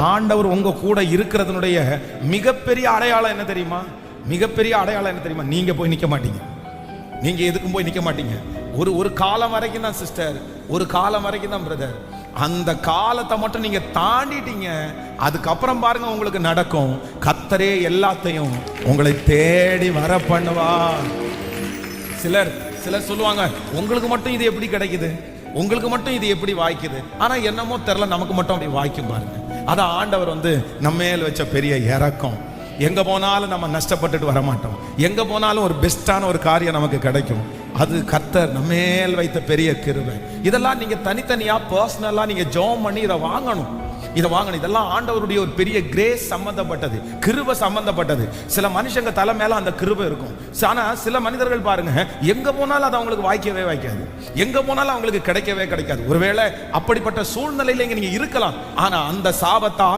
ஆண்டவர் உங்க கூட இருக்கிறதுனுடைய மிகப்பெரிய அடையாளம் என்ன தெரியுமா? மிகப்பெரிய அடையாளம் என்ன தெரியுமா? நீங்க போய் நிக்க மாட்டீங்க. நீங்க எதுக்கும் போய் நிக்க மாட்டீங்க. ஒரு காலம் வரைக்கும் தான் சிஸ்டர், ஒரு காலம் வரைக்கும் தான் பிரதர். அந்த காலத்தை மட்டும் நீங்க தாண்டிட்டீங்க, அதுக்கப்புறம் பாருங்க உங்களுக்கு நடக்கும். கர்த்தரே எல்லாத்தையும் உங்களை தேடி வர பண்ணுவா. சிலர் சொல்லுவாங்க, உங்களுக்கு மட்டும் இது எப்படி கிடைக்குது, உங்களுக்கு மட்டும் இது எப்படி வாய்க்குது. ஆனா என்னமோ தெரியல, நமக்கு மட்டும் அப்படி வாய்க்கும் பாருங்க. அதான் ஆண்டவர் நம்ம மேல் வச்ச பெரிய இரக்கம். எங்க போனாலும் நம்ம நஷ்டப்பட்டுட்டு வர மாட்டோம். எங்க போனாலும் ஒரு பெஸ்டான ஒரு காரியம் நமக்கு கிடைக்கும். அது கர்த்தர் நம்ம மேல் வைத்த பெரிய கிருபை. இதெல்லாம் நீங்க தனித்தனியா பர்சனலா நீங்க ஜெபம் பண்ணி இதை வாங்கணும். இதெல்லாம் ஆண்டவருடைய ஒரு பெரிய கிரேஸ் சம்பந்தப்பட்டது, கிருபை சம்பந்தப்பட்டது. சில மனுஷங்க தலை மேல அந்த கிருபை இருக்கும். ஆனா சில மனிதர்கள் பாருங்க, எங்க போனாலும் அது அவங்களுக்கு வாய்க்கவே வாய்க்காது, எங்க போனாலும் அவங்களுக்கு கிடைக்கவே கிடைக்காது. ஒருவேளை அப்படிப்பட்ட சூழ்நிலையில நீங்க இருக்கலாம். ஆனா அந்த சாபத்தை